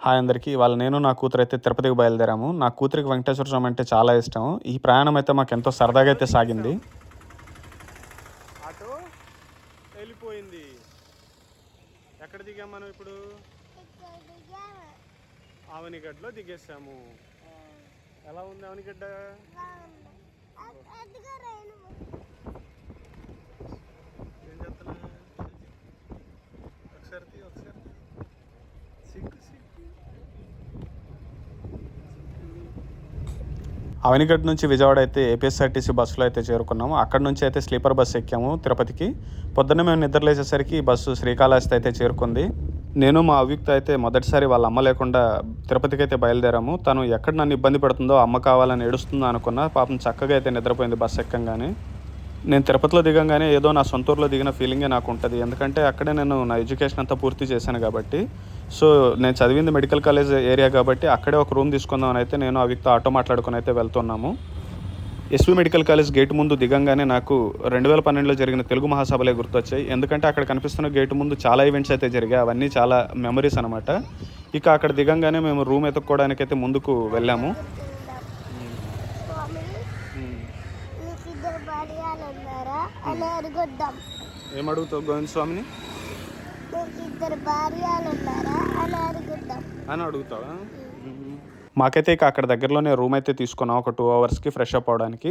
Hi అందరికీ. ఇవాళ నేను, నా కూతురైతే తిరుపతికి బయలుదేరాము. నా కూతురికి వెంకటేశ్వర స్వామి అంటే చాలా ఇష్టం. ఈ ప్రయాణం అయితే మాకెంతో సరదాగా అయితే సాగింది. ఆటో వెళ్ళిపోయింది. ఎక్కడ దిగాం మనం ఇప్పుడు? ఆవనిగడ్డలో దిగేసాము. ఎలా ఉంది ఆవనిగడ్డ? ఏం చేస్తున్నా? ఒకసారి సిగ్గు అవనిగడ్డ నుంచి విజయవాడ అయితే ఏపీఎస్ఆర్టీసీ బస్సులో అయితే చేరుకున్నాము. అక్కడ నుంచి అయితే స్లీపర్ బస్సు ఎక్కాము తిరుపతికి. పొద్దున్నే మేము నిద్రలేసేసరికి బస్సు శ్రీకాళహస్తి అయితే చేరుకుంది. నేను మా అవ్యుక్త అయితే మొదటిసారి వాళ్ళ అమ్మ లేకుండా తిరుపతికి అయితే బయలుదేరాము. తను ఎక్కడ నన్ను ఇబ్బంది పెడుతుందో, అమ్మ కావాలని ఏడుస్తుందో అనుకున్నా. పాపం చక్కగా అయితే నిద్రపోయింది బస్సు ఎక్కంగానే. నేను తిరుపతిలో దిగంగానే ఏదో నా సొంత ఊర్లో దిగిన ఫీలింగే నాకు ఉంటుంది. ఎందుకంటే అక్కడే నేను నా ఎడ్యుకేషన్ అంతా పూర్తి చేశాను కాబట్టి. సో నేను చదివింది మెడికల్ కాలేజ్ ఏరియా కాబట్టి అక్కడే ఒక రూమ్ తీసుకుందామని అయితే నేను అవ్యుక్త ఆటో మాట్లాడుకుని అయితే వెళ్తున్నాము. ఎస్వి మెడికల్ కాలేజ్ గేటు ముందు దిగంగానే నాకు 2012లో జరిగిన తెలుగు మహాసభలే గుర్తొచ్చాయి. ఎందుకంటే అక్కడ కనిపిస్తున్న గేటు ముందు చాలా ఈవెంట్స్ అయితే జరిగాయి. అవన్నీ చాలా మెమరీస్ అనమాట. ఇక అక్కడ దిగంగానే మేము రూమ్ ఎత్తుక్కోవడానికి అయితే ముందుకు వెళ్ళాము. ఏమడుగుతావు గోవింద స్వామిని అని అడుగుతావా? మాకైతే ఇక అక్కడ దగ్గరలోనే రూమ్ అయితే తీసుకున్నాం ఒక 2 అవర్స్కి ఫ్రెష్ అప్ అవడానికి.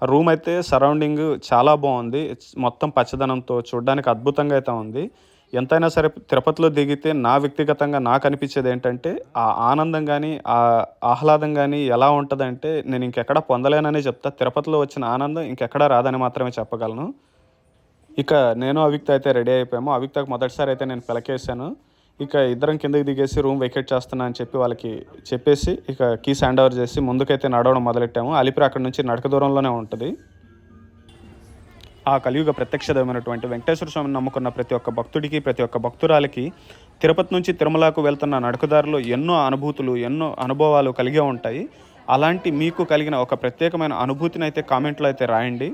ఆ రూమ్ అయితే సరౌండింగ్ చాలా బాగుంది. మొత్తం పచ్చదనంతో చూడడానికి అద్భుతంగా అయితే ఉంది. ఎంతైనా సరే తిరుపతిలో దిగితే వ్యక్తిగతంగా నాకు అనిపించేది ఏంటంటే ఆ ఆనందం కానీ, ఆ ఆహ్లాదం కానీ ఎలా ఉంటుందంటే నేను ఇంకెక్కడా పొందలేననే చెప్తా. తిరుపతిలో వచ్చిన ఆనందం ఇంకెక్కడా రాదని మాత్రమే చెప్పగలను. ఇక నేను అవ్యుక్త అయితే రెడీ అయిపోయాము. అవ్యుక్తకు మొదటిసారి అయితే నేను పిలకేసాను. ఇక ఇద్దరం కిందకి దిగేసి రూమ్ వెకేట్ చేస్తున్నా అని చెప్పి వాళ్ళకి చెప్పేసి ఇక కీస్ హ్యాండ్ ఓవర్ చేసి ముందుకైతే నడవడం మొదలెట్టాము. అలిపిరి అక్కడ నుంచి నడక దూరంలోనే ఉంటుంది. ఆ కలియుగ ప్రత్యక్షమైనటువంటి వెంకటేశ్వర స్వామిని నమ్ముకున్న ప్రతి ఒక్క భక్తుడికి, ప్రతి ఒక్క భక్తురాలికి తిరుపతి నుంచి తిరుమలకు వెళ్తున్న నడకదారిలో ఎన్నో అనుభూతులు, ఎన్నో అనుభవాలు కలిగే ఉంటాయి. అలాంటి మీకు కలిగిన ఒక ప్రత్యేకమైన అనుభూతిని అయితే కామెంట్లో అయితే రాయండి.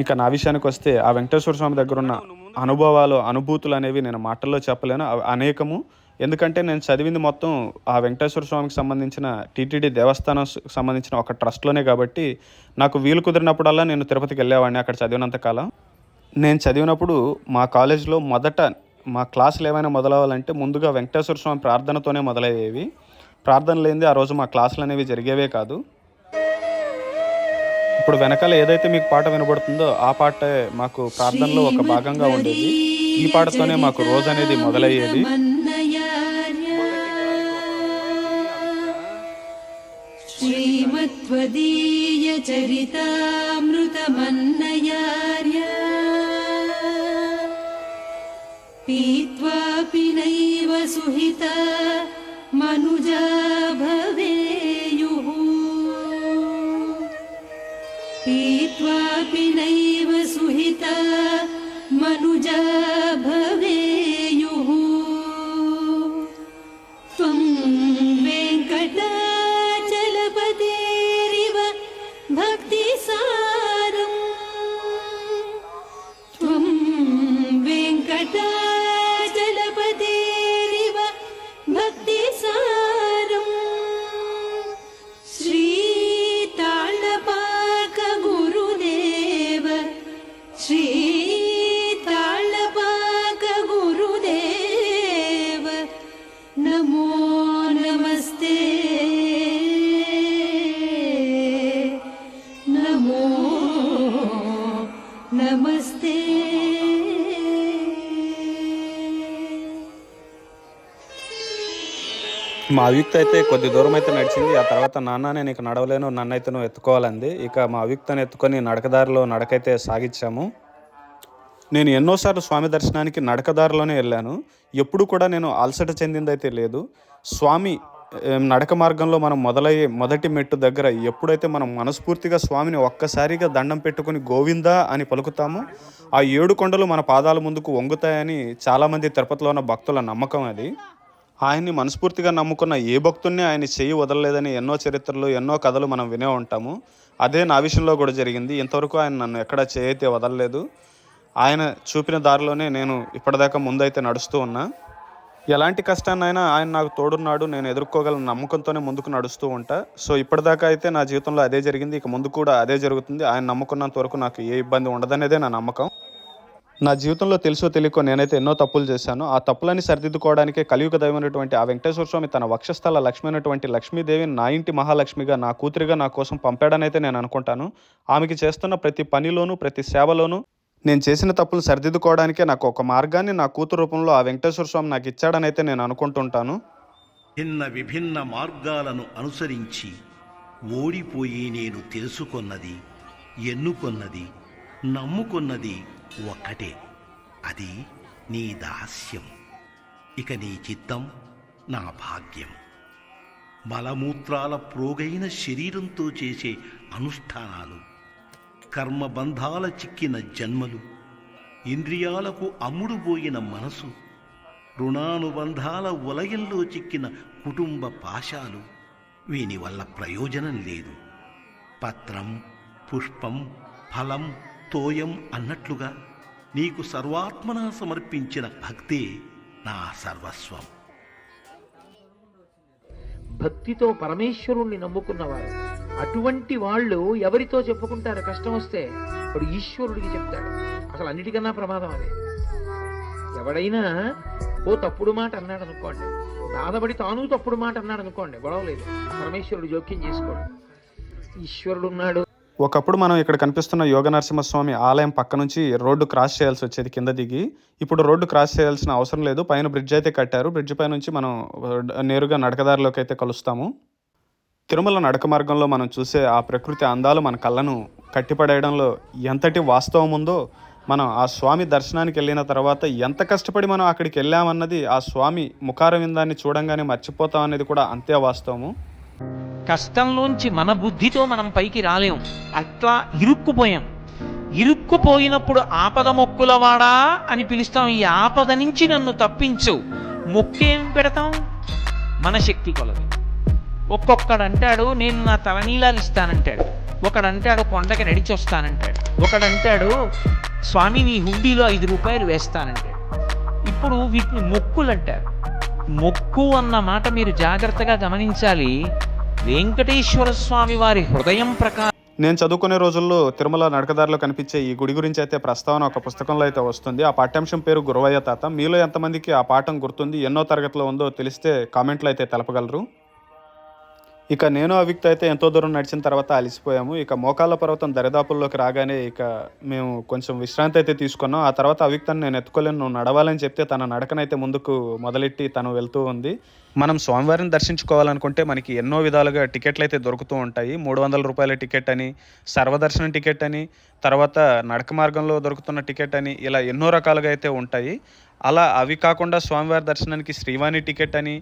ఇక నా విషయానికి వస్తే ఆ వెంకటేశ్వర స్వామి దగ్గర ఉన్న అనుభవాలు, అనుభూతులు అనేవి నేను మాటల్లో చెప్పలేను. అవి అనేకము. ఎందుకంటే నేను చదివింది మొత్తం ఆ వెంకటేశ్వర స్వామికి సంబంధించిన టీటీడీ దేవస్థానం సంబంధించిన ఒక ట్రస్ట్లోనే కాబట్టి నాకు వీలు కుదిరినప్పుడల్లా నేను తిరుపతికి వెళ్ళేవాడిని అక్కడ చదివినంత కాలం. నేను చదివినప్పుడు మా కాలేజ్లో మా క్లాసులు ఏమైనా మొదలవ్వాలంటే ముందుగా వెంకటేశ్వర స్వామి ప్రార్థనతోనే మొదలయ్యేవి. ప్రార్థన లేనిదే ఆ రోజు మా క్లాసులు అనేవి జరిగేవే కాదు. ఇప్పుడు వెనకాల ఏదైతే మీకు పాట వినబడుతుందో ఆ పాటే మాకు ప్రార్థనలో ఒక భాగంగా ఉండేది. ఈ పాటతోనే మాకు రోజు అనేది మొదలయ్యేది. శ్రీమద్వదీయ చరితామృతమన్నయార్య పీత్వాపి నైవ సుహిత మనుజా భవేయుః పీత్వాపి నైవ సుహిత మనుజా భవేయుః త్వం వెంకటాచలపతిరివ భక్తిసారం త్వం వెంకటాచలపతిరివ భక్తిసారం శ్రీతాళపాక గురుదేవ శ్రీతాళపాక గురుదేవ నమో నమస్తే నమో నమస్తే. మా అవ్యుక్త అయితే కొద్ది దూరం అయితే నడిచింది. ఆ తర్వాత నాన్న నేను ఇక నడవలేను, నన్నైతే నువ్వు ఎత్తుకోవాలంది. ఇక మా అవ్యుక్తను ఎత్తుకొని నడకదారిలో నడకైతే సాగించాము. నేను ఎన్నోసార్లు స్వామి దర్శనానికి నడకదారిలోనే వెళ్ళాను. ఎప్పుడు కూడా నేను అలసట చెందిందైతే లేదు. స్వామి నడక మార్గంలో మనం మొదలయ్యే మొదటి మెట్టు దగ్గర ఎప్పుడైతే మనం మనస్ఫూర్తిగా స్వామిని ఒక్కసారిగా దండం పెట్టుకుని గోవిందా అని పలుకుతామో ఆ 7 కొండలు మన పాదాల ముందుకు వంగుతాయని చాలామంది తిరుపతిలో ఉన్న భక్తుల నమ్మకం అది. ఆయన్ని మనస్ఫూర్తిగా నమ్ముకున్న ఏ భక్తుడిని ఆయన చెయ్యి వదలలేదని ఎన్నో చరిత్రలు, ఎన్నో కథలు మనం వినే ఉంటాము. అదే నా విషయంలో కూడా జరిగింది. ఇంతవరకు ఆయన నన్ను ఎక్కడ చేయైతే వదలలేదు. ఆయన చూపిన దారిలోనే నేను ఇప్పటిదాకా ముందైతే నడుస్తూ ఉన్నా. ఎలాంటి కష్టాన్నైనా ఆయన నాకు తోడున్నాడు, నేను ఎదుర్కోగలను నమ్మకంతోనే ముందుకు నడుస్తూ ఉంటా. సో ఇప్పటిదాకా అయితే నా జీవితంలో అదే జరిగింది, ఇక ముందు కూడా అదే జరుగుతుంది. ఆయన నమ్ముకున్నంత వరకు నాకు ఏ ఇబ్బంది ఉండదనేదే నా నమ్మకం. నా జీవితంలో తెలుసో తెలియకో నేనైతే ఎన్నో తప్పులు చేశాను. ఆ తప్పులని సరిదిద్దుకోవడానికే కలియుగ దైవమైనటువంటి ఆ వెంకటేశ్వర స్వామి తన వక్షస్థల లక్ష్మి అయినటువంటి లక్ష్మీదేవిని నా ఇంటి మహాలక్ష్మిగా, నా కూతురిగా నా కోసం పంపాడనైతే నేను అనుకుంటాను. ఆమెకి చేస్తున్న ప్రతి పనిలోనూ, ప్రతి సేవలోనూ నేను చేసిన తప్పులు సరిదిద్దుకోవడానికే నాకు ఒక మార్గాన్ని నా కూతురు రూపంలో ఆ వెంకటేశ్వర స్వామి నాకు ఇచ్చాడనైతే నేను అనుకుంటుంటాను. భిన్న విభిన్న మార్గాలను అనుసరించి ఓడిపోయి నేను తెలుసుకొన్నది, ఎన్నుకొన్నది, నమ్ముకున్నది ఒక్కటే. అది నీ దాస్యం. ఇక నీ చిత్తం నా భాగ్యం. మలమూత్రాల ప్రోగైన శరీరంతో చేసే అనుష్ఠానాలు, కర్మబంధాల చిక్కిన జన్మలు, ఇంద్రియాలకు అమ్ముడుపోయిన మనసు, రుణానుబంధాల వలయంలో చిక్కిన కుటుంబ పాశాలు, వీని వల్ల ప్రయోజనం లేదు. పత్రం, పుష్పం, ఫలం, తోయం అన్నట్లుగా నీకు సర్వాత్మనా సమర్పించిన భక్తే నా సర్వస్వం. భక్తితో పరమేశ్వరుణ్ణి నమ్ముకున్నవారు అటువంటి వాళ్ళు ఎవరితో చెప్పుకుంటారు? కష్టం వస్తే వాడు ఈశ్వరుడికి చెప్తాడు. అసలు అన్నిటికన్నా ప్రమాదం అదే. ఎవడైనా ఓ తప్పుడు మాట అన్నాడు అనుకోండి, బాధపడి తాను తప్పుడు మాట అన్నాడు అనుకోండి, గొడవలేదు. పరమేశ్వరుడు జోక్యం చేసుకోడు. ఈశ్వరుడు ఉన్నాడు. ఒకప్పుడు మనం ఇక్కడ కనిపిస్తున్న యోగ నరసింహస్వామి ఆలయం పక్క నుంచి రోడ్డు క్రాస్ చేయాల్సి వచ్చేది కింద దిగి. ఇప్పుడు రోడ్డు క్రాస్ చేయాల్సిన అవసరం లేదు, పైన బ్రిడ్జ్ అయితే కట్టారు. బ్రిడ్జ్ పై నుంచి మనం నేరుగా నడకదారిలోకి అయితే కలుస్తాము. తిరుమల నడక మార్గంలో మనం చూసే ఆ ప్రకృతి అందాలు మన కళ్ళను కట్టిపడేయడంలో ఎంతటి వాస్తవం ఉందో, మనం ఆ స్వామి దర్శనానికి వెళ్ళిన తర్వాత ఎంత కష్టపడి మనం అక్కడికి వెళ్ళామన్నది ఆ స్వామి ముఖారవిందాన్ని చూడంగానే మర్చిపోతాం అనేది కూడా అంతే వాస్తవము. కష్టంలోంచి మన బుద్ధితో మనం పైకి రాలేం. అట్లా ఇరుక్కుపోయాం. ఇరుక్కుపోయినప్పుడు ఆపద మొక్కులవాడా అని పిలుస్తాం. ఈ ఆపద నుంచి నన్ను తప్పించు. మొక్కేం పెడతాం? మన శక్తి కొలది. ఒక్కొక్కడంటాడు నేను నా తలనీలాలు ఇస్తానంటాడు, ఒకడంటాడు కొండకి నడిచొస్తానంటాడు, ఒకడంటాడు స్వామి నీ హుండీలో 5 రూపాయలు వేస్తానంటాడు. ఇప్పుడు వీటిని మొక్కులు అంటారు. మొక్కు అన్న మాట మీరు జాగ్రత్తగా గమనించాలి. వెంకటేశ్వర స్వామి వారి హృదయం ప్రకారం. నేను చదువుకునే రోజుల్లో తిరుమల నడకదారిలో కనిపించే ఈ గుడి గురించి అయితే ప్రస్తావన ఒక పుస్తకంలో అయితే వస్తుంది. ఆ పాఠ్యాంశం పేరు గురవయ్య తాత. మీలో ఎంతమందికి ఆ పాఠం గుర్తుంది, ఎన్నో తరగతిలో ఉందో తెలిస్తే కామెంట్లో అయితే తెలపగలరు. ఇక నేను అవిక్త అయితే ఎంతో దూరం నడిచిన తర్వాత అలసిపోయాము. ఇక మోకాళ్ళ పర్వతం దరిదాపుల్లోకి రాగానే ఇక మేము కొంచెం విశ్రాంతి అయితే తీసుకున్నాం. ఆ తర్వాత అవిక్తను నేను ఎత్తుకోలేను, నువ్వు నడవాలని చెప్తే తన నడకనైతే ముందుకు మొదలెట్టి తను వెళ్తూ ఉంది. మనం స్వామివారిని దర్శించుకోవాలనుకుంటే మనకి ఎన్నో విధాలుగా టికెట్లు అయితే దొరుకుతూ ఉంటాయి. 300 రూపాయల టికెట్ అని, సర్వదర్శనం టికెట్ అని, తర్వాత నడక మార్గంలో దొరుకుతున్న టికెట్ అని, ఇలా ఎన్నో రకాలుగా అయితే ఉంటాయి. అలా అవి కాకుండా స్వామివారి దర్శనానికి శ్రీవాణి టికెట్ అని,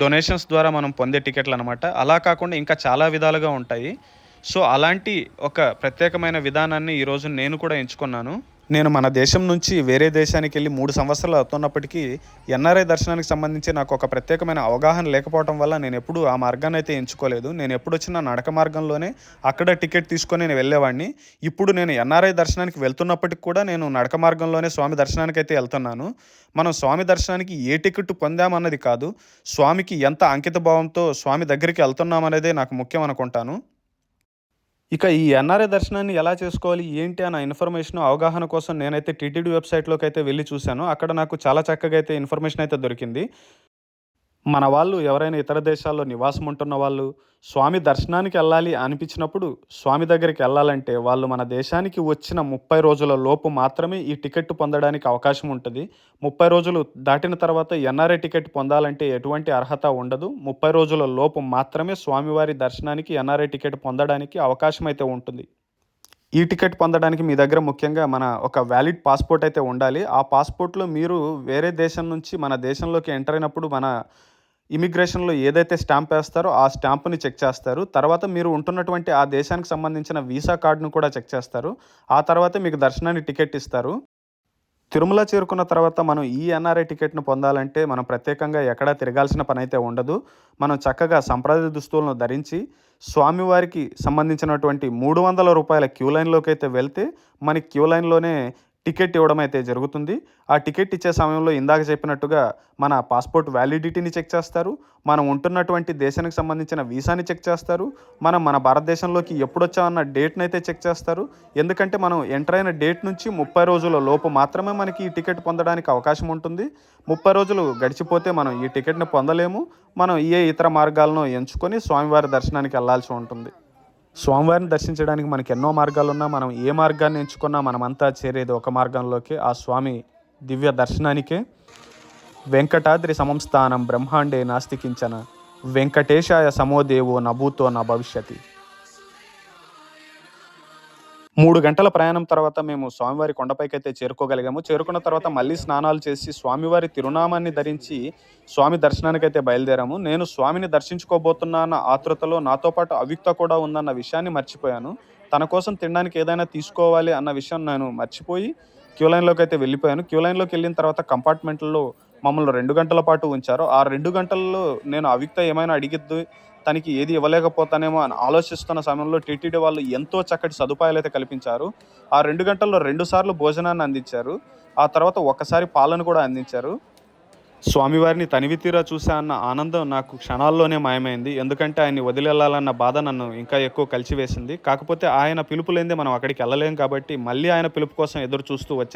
డొనేషన్స్ ద్వారా మనం పొందే టికెట్లు అనమాట. అలా కాకుండా ఇంకా చాలా విధాలుగా ఉంటాయి. సో అలాంటి ఒక ప్రత్యేకమైన విధానాన్ని ఈరోజు నేను కూడా ఎంచుకున్నాను. నేను మన దేశం నుంచి వేరే దేశానికి వెళ్ళి 3 సంవత్సరాలు అవుతున్నప్పటికీ ఎన్ఆర్ఐ దర్శనానికి సంబంధించి నాకు ఒక ప్రత్యేకమైన అవగాహన లేకపోవడం వల్ల నేను ఎప్పుడు ఆ మార్గాన్ని అయితే ఎంచుకోలేదు. నేను ఎప్పుడు వచ్చిన నడక మార్గంలోనే అక్కడ టికెట్ తీసుకొని నేను వెళ్ళేవాడిని. ఇప్పుడు నేను ఎన్ఆర్ఐ దర్శనానికి వెళ్తున్నప్పటికి కూడా నేను నడక మార్గంలోనే స్వామి దర్శనానికి అయితే వెళ్తున్నాను. మనం స్వామి దర్శనానికి ఏ టికెట్ పొందామన్నది కాదు, స్వామికి ఎంత అంకిత భావంతో స్వామి దగ్గరికి వెళ్తున్నామనేదే నాకు ముఖ్యం అనుకుంటాను. ఇక ఈ ఎన్ఆర్ఐ దర్శనాన్ని ఎలా చేసుకోవాలి ఏంటి అన్న ఇన్ఫర్మేషన్ అవగాహన కోసం నేనైతే టీటీడీ వెబ్సైట్లోకి అయితే వెళ్ళి చూశాను. అక్కడ నాకు చాలా చక్కగా అయితే ఇన్ఫర్మేషన్ అయితే దొరికింది. మన వాళ్ళు ఎవరైనా ఇతర దేశాల్లో నివాసం ఉంటున్న వాళ్ళు స్వామి దర్శనానికి వెళ్ళాలి అనిపించినప్పుడు స్వామి దగ్గరికి వెళ్ళాలంటే వాళ్ళు మన దేశానికి వచ్చిన 30 రోజుల లోపు మాత్రమే ఈ టికెట్ పొందడానికి అవకాశం ఉంటుంది. 30 రోజులు దాటిన తర్వాత ఎన్ఆర్ఐ టికెట్ పొందాలంటే ఎటువంటి అర్హత ఉండదు. 30 రోజుల లోపు మాత్రమే స్వామివారి దర్శనానికి ఎన్ఆర్ఐ టికెట్ పొందడానికి అవకాశం అయితే ఉంటుంది. ఈ టికెట్ పొందడానికి మీ దగ్గర ముఖ్యంగా మన ఒక వ్యాలిడ్ పాస్పోర్ట్ అయితే ఉండాలి. ఆ పాస్పోర్ట్లో మీరు వేరే దేశం నుంచి మన దేశంలోకి ఎంటర్ అయినప్పుడు మన ఇమిగ్రేషన్లో ఏదైతే స్టాంప్ వేస్తారో ఆ స్టాంప్ని చెక్ చేస్తారు. తర్వాత మీరు ఉంటున్నటువంటి ఆ దేశానికి సంబంధించిన వీసా కార్డును కూడా చెక్ చేస్తారు. ఆ తర్వాత మీకు దర్శనానికి టికెట్ ఇస్తారు. తిరుమల చేరుకున్న తర్వాత మనం ఈ ఎన్ఆర్ఐ టికెట్ను పొందాలంటే మనం ప్రత్యేకంగా ఎక్కడా తిరగాల్సిన పని అయితే ఉండదు. మనం చక్కగా సంప్రదాయ దుస్తులను ధరించి స్వామివారికి సంబంధించినటువంటి 300 రూపాయల క్యూ లైన్లోకి అయితే వెళ్తే మనకి క్యూ లైన్లోనే టికెట్ ఇవ్వడం అయితే జరుగుతుంది. ఆ టికెట్ ఇచ్చే సమయంలో ఇందాక చెప్పినట్టుగా మన పాస్పోర్ట్ వ్యాలిడిటీని చెక్ చేస్తారు, మనం ఉంటున్నటువంటి దేశానికి సంబంధించిన వీసాని చెక్ చేస్తారు, మనం మన భారతదేశంలోకి ఎప్పుడొచ్చామన్న డేట్ని అయితే చెక్ చేస్తారు. ఎందుకంటే మనం ఎంటర్ అయిన డేట్ నుంచి 30 రోజుల లోపు మాత్రమే మనకి ఈ టికెట్ పొందడానికి అవకాశం ఉంటుంది. 30 రోజులు గడిచిపోతే మనం ఈ టికెట్ని పొందలేము. మనం ఇతర మార్గాలను ఎంచుకొని స్వామివారి దర్శనానికి వెళ్ళాల్సి ఉంటుంది. స్వామివారిని దర్శించడానికి మనకి ఎన్నో మార్గాలున్నా మనం ఏ మార్గాన్ని ఎంచుకున్నా మనమంతా చేరేది ఒక మార్గంలోకి, ఆ స్వామి దివ్య దర్శనానికే. వెంకటాద్రి సమం స్థానం బ్రహ్మాండే నాస్తి కించన, వెంకటేశాయ సమోదేవో నభూతో న భవిష్యతి. 3 గంటల ప్రయాణం తర్వాత మేము స్వామివారి కొండపైకైతే చేరుకోగలిగాము. చేరుకున్న తర్వాత మళ్ళీ స్నానాలు చేసి స్వామివారి తిరునామాన్ని ధరించి స్వామి దర్శనానికైతే బయలుదేరాము. నేను స్వామిని దర్శించుకోబోతున్నా అన్న ఆతృతలో నాతో పాటు అవ్యుక్త కూడా ఉందన్న విషయాన్ని మర్చిపోయాను. తన కోసం తినడానికి ఏదైనా తీసుకోవాలి అన్న విషయం నేను మర్చిపోయి క్యూ లైన్లోకి అయితే వెళ్ళిపోయాను. క్యూ లైన్లోకి వెళ్ళిన తర్వాత కంపార్ట్మెంట్లో మమ్మల్ని 2 గంటల పాటు ఉంచారు. ఆ 2 గంటల్లో నేను అవ్యుక్త ఏమైనా అడిగిద్దు, తనకి ఏది ఇవ్వలేకపోతానేమో అని ఆలోచిస్తున్న సమయంలో టీటీడీ వాళ్ళు ఎంతో చక్కటి సదుపాయాలు అయితే కల్పించారు. ఆ 2 గంటల్లో 2 సార్లు భోజనాన్ని అందించారు. ఆ తర్వాత ఒక్కసారి పాలను కూడా అందించారు. స్వామివారిని తనివి తీరా చూసా అన్న ఆనందం నాకు క్షణాల్లోనే మాయమైంది. ఎందుకంటే ఆయన్ని వదిలేళ్ళాలన్న బాధ నన్ను ఇంకా ఎక్కువ కలిచివేసింది. కాకపోతే ఆయన పిలుపు లేనిదే మనం అక్కడికి వెళ్ళలేం కాబట్టి మళ్ళీ ఆయన పిలుపు కోసం ఎదురు చూస్తూ వచ్చేసాను.